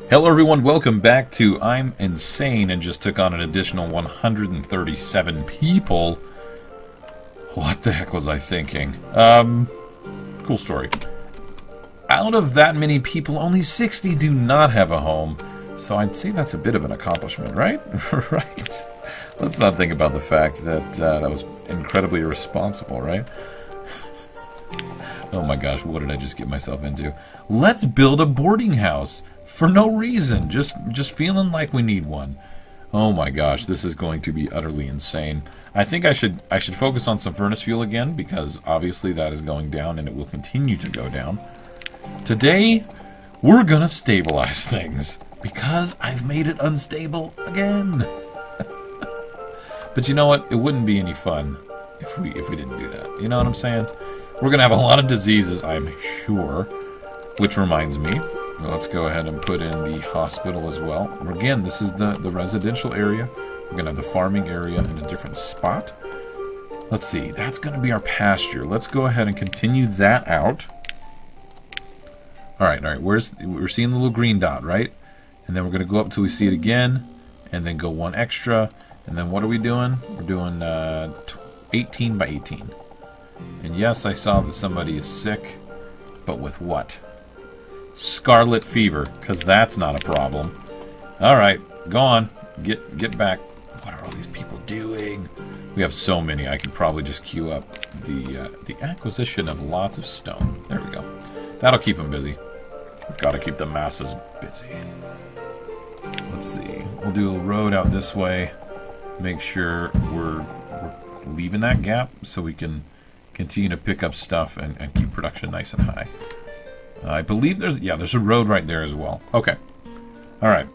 Hello everyone, welcome back to I'm Insane and just took on an additional 137 people. What the heck was I thinking? Cool story. Out of that many people, only 60 do not have a home. So I'd say that's a bit of an accomplishment, right? Right. Let's not think about the fact that that was incredibly irresponsible, right? Oh my gosh, what did I just get myself into? Let's build a boarding house for no reason. Just feeling like we need one. Oh my gosh, this is going to be utterly insane. I think I should focus on some furnace fuel again because obviously that is going down and it will continue to go down. Today, we're gonna stabilize things because I've made it unstable again. But you know what? It wouldn't be any fun if we didn't do that. You know what I'm saying? We're gonna have a lot of diseases, I'm sure. Which reminds me, let's go ahead and put in the hospital as well. Again, this is the residential area. We're gonna have the farming area in a different spot. Let's see, that's gonna be our pasture. Let's go ahead and continue that out. All right. We're seeing the little green dot, right? And then we're gonna go up until we see it again, and then go one extra. And then what are we doing? We're doing 18 by 18. And yes, I saw that somebody is sick, but with what? Scarlet fever, because that's not a problem. All right, go on. Get back. What are all these people doing? We have so many. I could probably just queue up the acquisition of lots of stone. There we go. That'll keep them busy. We've got to keep the masses busy. Let's see. We'll do a road out this way. Make sure we're leaving that gap so we can continue to pick up stuff and keep production nice and high. I believe there's a road right there as well. Okay. All right.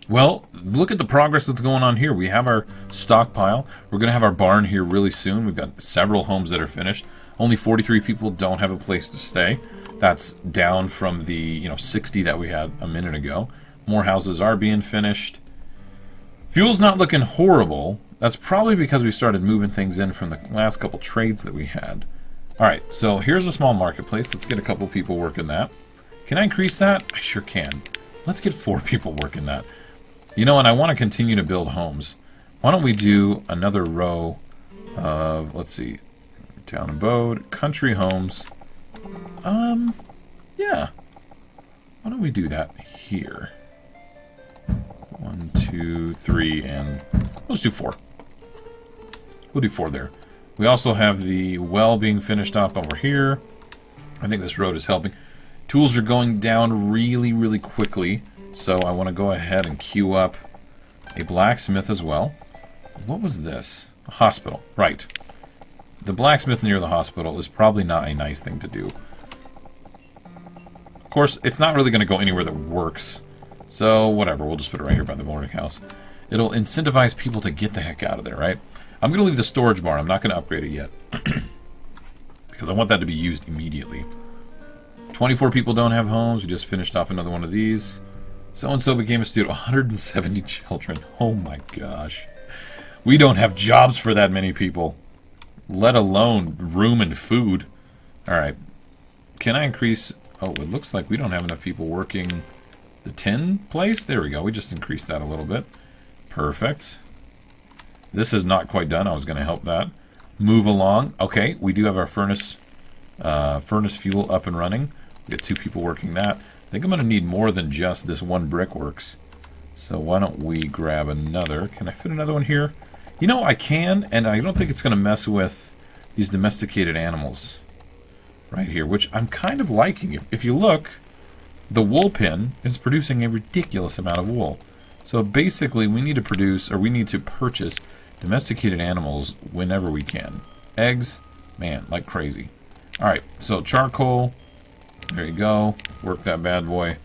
Well, look at the progress that's going on here. We have our stockpile. We're going to have our barn here really soon. We've got several homes that are finished. Only 43 people don't have a place to stay. That's down from the 60 that we had a minute ago. More houses are being finished. Fuel's not looking horrible. That's probably because we started moving things in from the last couple trades that we had. Alright, so here's a small marketplace. Let's get a couple people working that. Can I increase that? I sure can. Let's get 4 people working that. You know, and I want to continue to build homes. Why don't we do another row of, let's see, town abode, country homes. Yeah. Why don't we do that here? 1, 2, 3, and let's do 4. We'll do 4 there. We also have the well being finished up over here. I think this road is helping. Tools are going down really, really quickly, so I want to go ahead and queue up a blacksmith as well. What was this? A hospital. Right. The blacksmith near the hospital is probably not a nice thing to do. Of course, it's not really going to go anywhere that works. So, whatever. We'll just put it right here by the boarding house. It'll incentivize people to get the heck out of there, right? I'm going to leave the storage barn. I'm not going to upgrade it yet. Because I want that to be used immediately. 24 people don't have homes. We just finished off another one of these. So-and-so became a student. 170 children. Oh my gosh. We don't have jobs for that many people. Let alone room and food. Alright. Can I increase... Oh, it looks like we don't have enough people working the tin place. There we go. We just increased that a little bit. Perfect. This is not quite done. I was going to help that. Move along. Okay, we do have our furnace fuel up and running. We got 2 people working that. I think I'm going to need more than just this one brickworks. So why don't we grab another? Can I fit another one here? You know, I can, and I don't think it's going to mess with these domesticated animals right here, which I'm kind of liking. If you look, the wool pin is producing a ridiculous amount of wool. So basically, we need to produce, or we need to purchase domesticated animals whenever we can. Eggs, man, like crazy. Alright, so charcoal, there you go. Work that bad boy.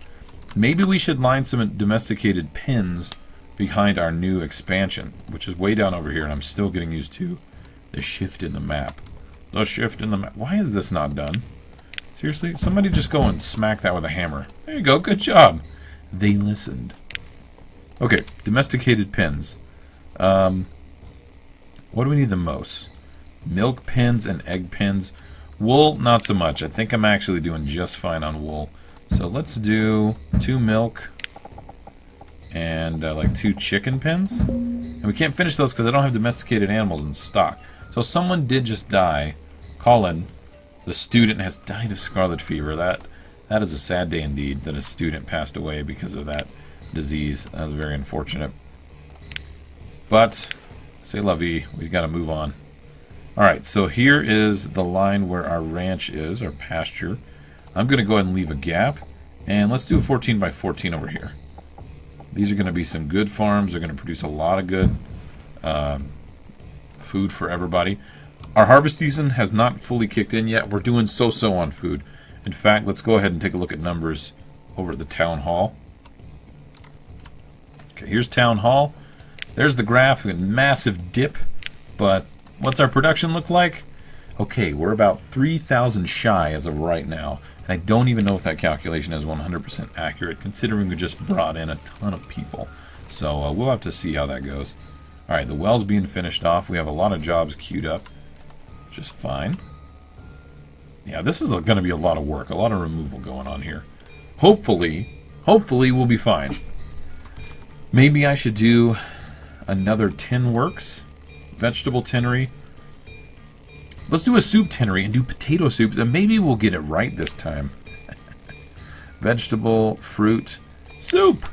Maybe we should line some domesticated pins behind our new expansion, which is way down over here, and I'm still getting used to the shift in the map. The shift in the map. Why is this not done? Seriously? Somebody just go and smack that with a hammer. There you go, good job. They listened. Okay, domesticated pins. What do we need the most? Milk pins and egg pins. Wool, not so much. I think I'm actually doing just fine on wool. So let's do 2 milk and like 2 chicken pens. And we can't finish those because I don't have domesticated animals in stock. So someone did just die. Colin, the student, has died of scarlet fever. That is a sad day indeed, that a student passed away because of that disease. That was very unfortunate. But, c'est la vie, we've got to move on. Alright, so here is the line where our ranch is, our pasture. I'm going to go ahead and leave a gap. And let's do a 14 by 14 over here. These are going to be some good farms. They're going to produce a lot of good food for everybody. Our harvest season has not fully kicked in yet. We're doing so-so on food. In fact, let's go ahead and take a look at numbers over at the town hall. Okay, here's town hall. There's the graph, a massive dip. But what's our production look like? Okay, we're about 3,000 shy as of right now. And I don't even know if that calculation is 100% accurate, considering we just brought in a ton of people. So we'll have to see how that goes. Alright, the well's being finished off. We have a lot of jobs queued up. Just fine. Yeah, this is going to be a lot of work. A lot of removal going on here. Hopefully we'll be fine. Maybe I should do another tin works. Vegetable tinnery. Let's do a soup tinnery and do potato soups, and maybe we'll get it right this time. Vegetable, fruit, soup.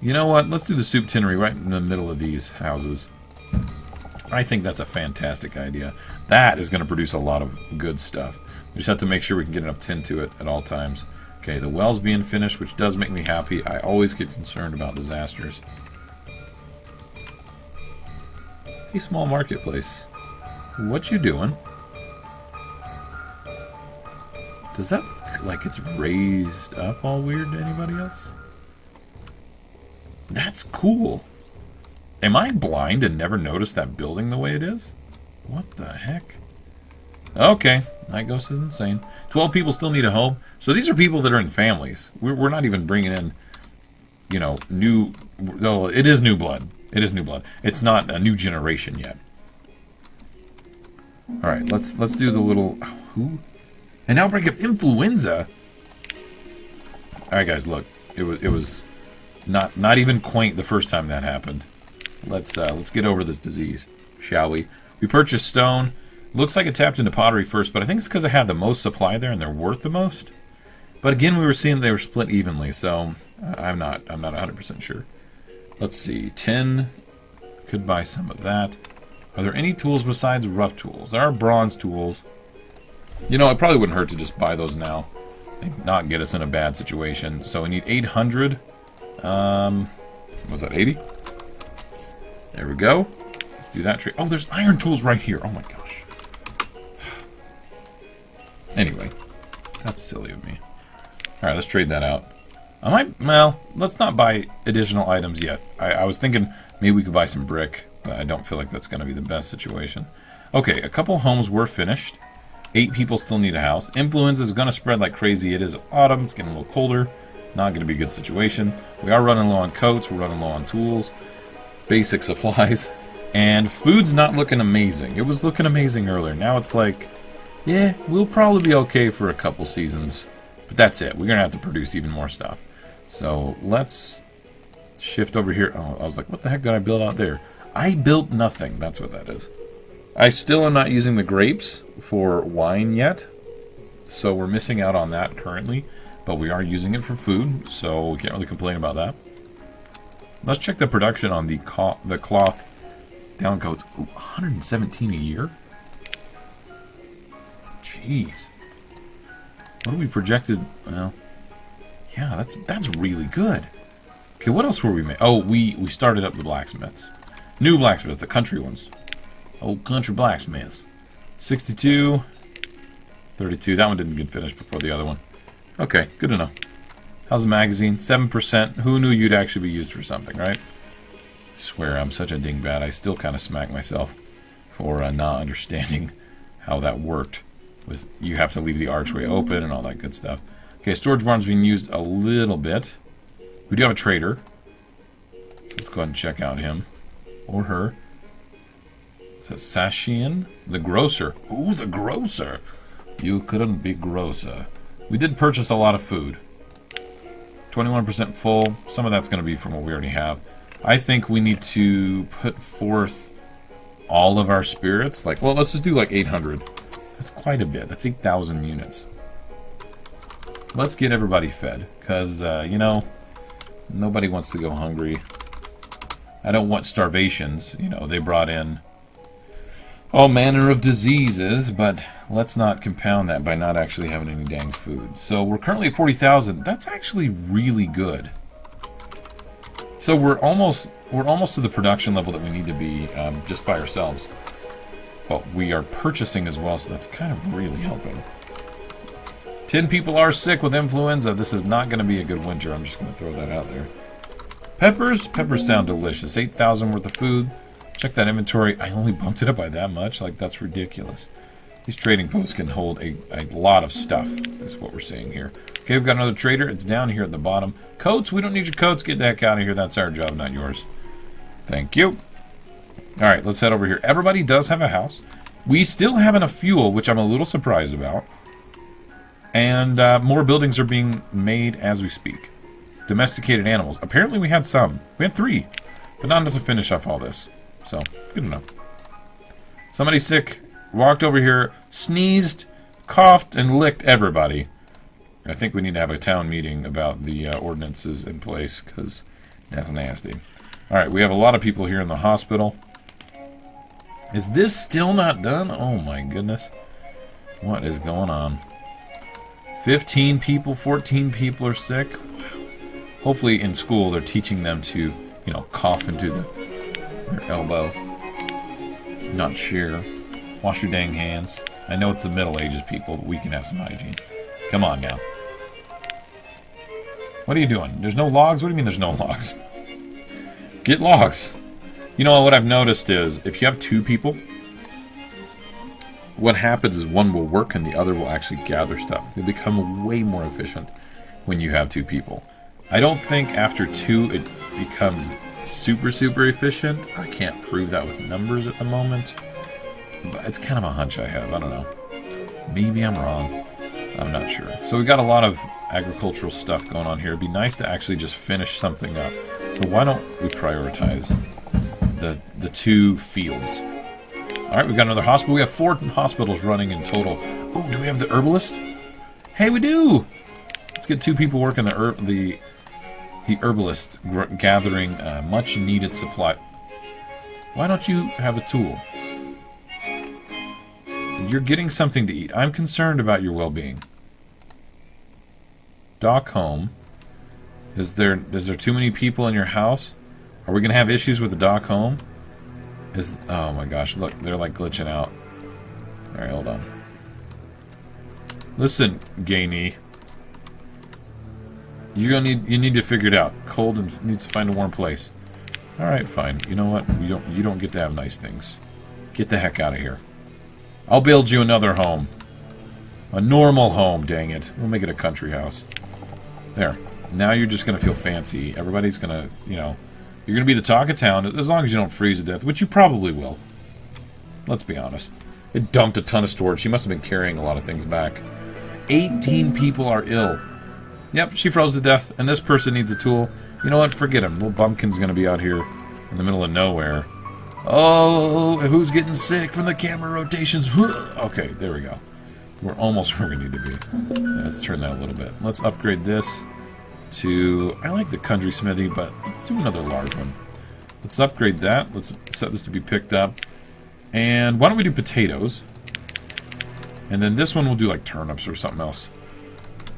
You know what? Let's do the soup tinnery right in the middle of these houses. I think that's a fantastic idea. That is going to produce a lot of good stuff. We just have to make sure we can get enough tin to it at all times. Okay, the well's being finished, which does make me happy. I always get concerned about disasters. Hey, small marketplace. What you doing? Does that look like it's raised up all weird to anybody else? That's cool. Am I blind and never noticed that building the way it is? What the heck? Okay, that ghost is insane. 12 people still need a home. So these are people that are in families. We're not even bringing in, you know, new... No, it is new blood. It is new blood. It's not a new generation yet. Alright, let's do the little... Who? An outbreak of influenza? Alright guys, look. It was not even quaint the first time that happened. Let's get over this disease, shall we? We purchased stone. Looks like it tapped into pottery first, but I think it's because I had the most supply there and they're worth the most. But again, we were seeing they were split evenly, so I'm not 100% sure. Let's see. 10. Could buy some of that. Are there any tools besides rough tools? There are bronze tools. You know, it probably wouldn't hurt to just buy those now and not get us in a bad situation. So we need 800. Was that 80? There we go. Let's do that trade. Oh, there's iron tools right here. Oh my gosh. Anyway, that's silly of me. Alright, let's trade that out. Well, let's not buy additional items yet. I was thinking maybe we could buy some brick, but I don't feel like that's going to be the best situation. Okay, a couple homes were finished. 8 people still need a house. Influenza is going to spread like crazy. It is autumn. It's getting a little colder. Not going to be a good situation. We are running low on coats. We're running low on tools. Basic supplies. And food's not looking amazing. It was looking amazing earlier. Now it's like, yeah, we'll probably be okay for a couple seasons. But that's it. We're going to have to produce even more stuff. So let's shift over here. Oh, I was like, what the heck did I build out there? I built nothing. That's what that is. I still am not using the grapes for wine yet. So we're missing out on that currently. But we are using it for food. So we can't really complain about that. Let's check the production on the cloth down coats. Ooh, 117 a year? Jeez. What do we projected? Well, yeah, that's really good. Okay, what else were we making? Oh, we started up the blacksmiths. New blacksmiths, the country ones. Old country blacksmiths. 62. 32. That one didn't get finished before the other one. Okay, good to know. How's the magazine? 7%. Who knew you'd actually be used for something, right? I swear, I'm such a dingbat. I still kind of smack myself for not understanding how that worked. With you have to leave the archway open and all that good stuff. Okay, storage barn's being used a little bit. We do have a trader. So let's go ahead and check out him. Or her. Is that Sashian? The grocer. Ooh, the grocer. You couldn't be grosser. We did purchase a lot of food. 21% full. Some of that's going to be from what we already have. I think we need to put forth all of our spirits. Like, well, let's just do like 800. That's quite a bit. That's 8,000 units. Let's get everybody fed. Because, you know, nobody wants to go hungry. I don't want starvations. You know, they brought in all manner of diseases, but let's not compound that by not actually having any dang food. So we're currently at 40,000. That's actually really good. So we're almost to the production level that we need to be just by ourselves. But we are purchasing as well, so that's kind of really helping. 10 people are sick with influenza. This is not going to be a good winter. I'm just going to throw that out there. Peppers? Peppers sound delicious. 8,000 worth of food. Check that inventory. I only bumped it up by that much. Like, that's ridiculous. These trading posts can hold a lot of stuff, is what we're seeing here. Okay, we've got another trader. It's down here at the bottom. Coats? We don't need your coats. Get the heck out of here. That's our job, not yours. Thank you. All right, let's head over here. Everybody does have a house. We still have enough fuel, which I'm a little surprised about. And more buildings are being made as we speak. Domesticated animals. Apparently we had some. We had 3. But not enough to finish off all this. So, good enough. Somebody sick. Walked over here. Sneezed. Coughed and licked everybody. I think we need to have a town meeting about the ordinances in place. Because that's nasty. Alright, we have a lot of people here in the hospital. Is this still not done? Oh my goodness. What is going on? 15 people, 14 people are sick. Hopefully in school they're teaching them to, you know, cough into their elbow. Not share. Wash your dang hands. I know it's the Middle Ages, people, but we can have some hygiene. Come on now. What are you doing? There's no logs? What do you mean there's no logs? Get logs. You know what I've noticed is if you have 2 people, what happens is one will work and the other will actually gather stuff. They become way more efficient when you have 2 people. I don't think after 2 it becomes super efficient. I can't prove that with numbers at the moment. But it's kind of a hunch I have. I don't know. Maybe I'm wrong. I'm not sure. So we've got a lot of agricultural stuff going on here. It'd be nice to actually just finish something up. So why don't we prioritize the 2 fields? Alright, we've got another hospital. We have 4 hospitals running in total. Oh, do we have the herbalist? Hey, we do! Let's get 2 people working the herbalist, gathering much needed supply. Why don't you have a tool? You're getting something to eat. I'm concerned about your well-being. Dock home. Is there too many people in your house? Are we gonna have issues with the dock home? Oh my gosh, look, they're like glitching out. Alright, hold on. Listen, gay knee. You need to figure it out. Cold and needs to find a warm place. Alright, fine. You know what? You don't get to have nice things. Get the heck out of here. I'll build you another home. A normal home, dang it. We'll make it a country house. There. Now you're just gonna feel fancy. Everybody's gonna, you know, you're gonna be the talk of town, as long as you don't freeze to death, which you probably will. Let's be honest. It dumped a ton of storage. She must have been carrying a lot of things back. 18 people are ill. Yep, she froze to death, and this person needs a tool. You know what? Forget him. Little bumpkin's gonna be out here in the middle of nowhere. Oh, who's getting sick from the camera rotations? Okay, there we go. We're almost where we need to be. Let's turn that a little bit. Let's upgrade this to... I like the country smithy, but let's do another large one. Let's upgrade that. Let's set this to be picked up. And why don't we do potatoes? And then this one we'll do like turnips or something else.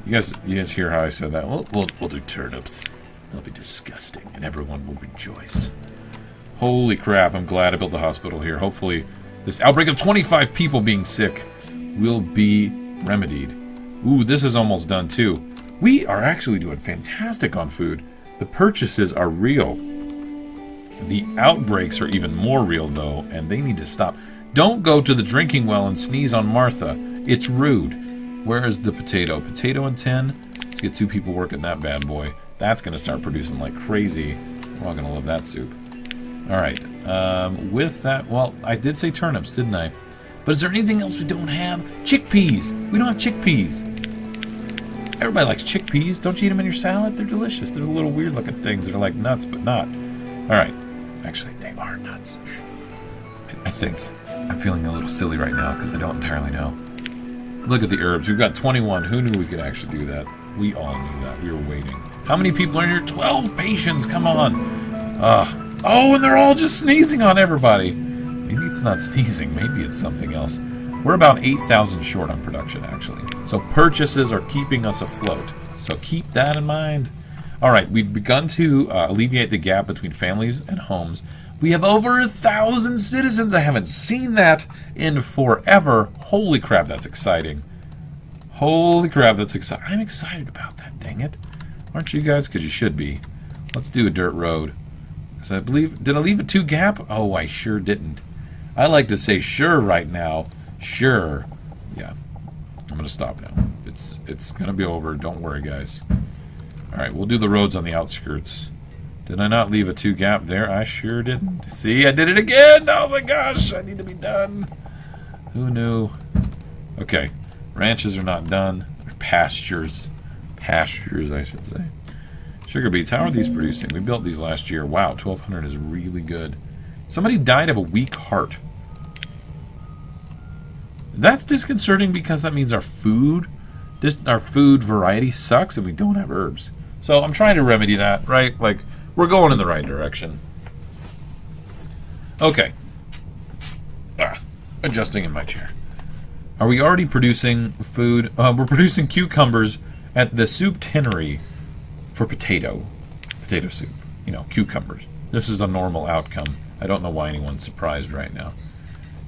You guys hear how I said that? We'll do turnips. They'll be disgusting, and everyone will rejoice. Holy crap, I'm glad I built the hospital here. Hopefully this outbreak of 25 people being sick will be remedied. Ooh, this is almost done too. We are actually doing fantastic on food. The purchases are real. The outbreaks are even more real though, and they need to stop. Don't go to the drinking well and sneeze on Martha. It's rude. Where is the potato? Potato and 10. Let's get 2 people working that bad boy. That's going to start producing like crazy. We're all going to love that soup. Alright, with that, well, I did say turnips, didn't I? But is there anything else we don't have? Chickpeas! We don't have chickpeas! Everybody likes chickpeas. Don't you eat them in your salad? They're delicious. They're the little weird looking things that are like nuts, but not. Alright. Actually, they are nuts. I think. I'm feeling a little silly right now because I don't entirely know. Look at the herbs. We've got 21. Who knew we could actually do that? We all knew that. We were waiting. How many people are in here? 12 patients. Come on. Oh, and they're all just sneezing on everybody. Maybe it's not sneezing. Maybe it's something else. We're about 8,000 short on production, actually. So purchases are keeping us afloat. So keep that in mind. All right, we've begun to alleviate the gap between families and homes. We have over 1,000 citizens. I haven't seen that in forever. Holy crap, that's exciting. Holy crap, that's exciting. I'm excited about that, dang it. Aren't you guys? Because you should be. Let's do a dirt road. Because I believe... Did I leave a 2 gap? Oh, I sure didn't. I like to say sure right now. Sure. Yeah. I'm going to stop now. It's going to be over. Don't worry, guys. Alright, we'll do the roads on the outskirts. Did I not leave a 2 gap there? I sure didn't. See, I did it again! Oh my gosh, I need to be done. Who knew? Okay, ranches are not done. They're pastures. Pastures, I should say. Sugar beets, how are these producing? We built these last year. Wow, 1,200 is really good. Somebody died of a weak heart. That's disconcerting because that means our food variety sucks and we don't have herbs. So I'm trying to remedy that, right? Like, we're going in the right direction. Okay. Adjusting in my chair. Are we already producing food? We're producing cucumbers at the soup tinnery for potato soup. You know, cucumbers. This is the normal outcome. I don't know why anyone's surprised right now.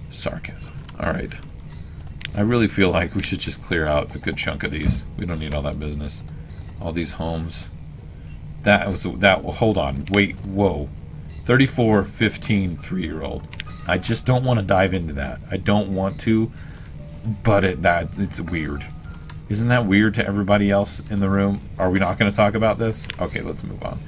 Sarcasm. All right. I really feel like we should just clear out a good chunk of these. We don't need all that business. All these homes. Hold on. Wait, whoa. 34, 15, 3-year-old. I just don't want to dive into that. I don't want to, but it's weird. Isn't that weird to everybody else in the room? Are we not going to talk about this? Okay, let's move on.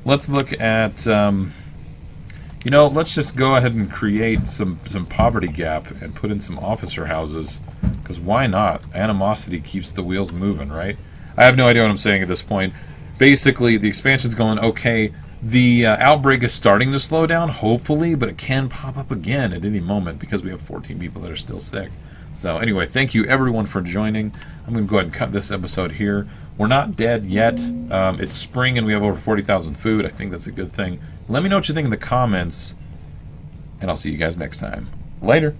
Let's look at, you know, let's just go ahead and create some poverty gap and put in some officer houses, because why not? Animosity keeps the wheels moving, right? I have no idea what I'm saying at this point. Basically, the expansion's going okay. The outbreak is starting to slow down, hopefully, but it can pop up again at any moment because we have 14 people that are still sick. So anyway, thank you everyone for joining. I'm going to go ahead and cut this episode here. We're not dead yet. It's spring and we have over 40,000 food. I think that's a good thing. Let me know what you think in the comments, and I'll see you guys next time. Later.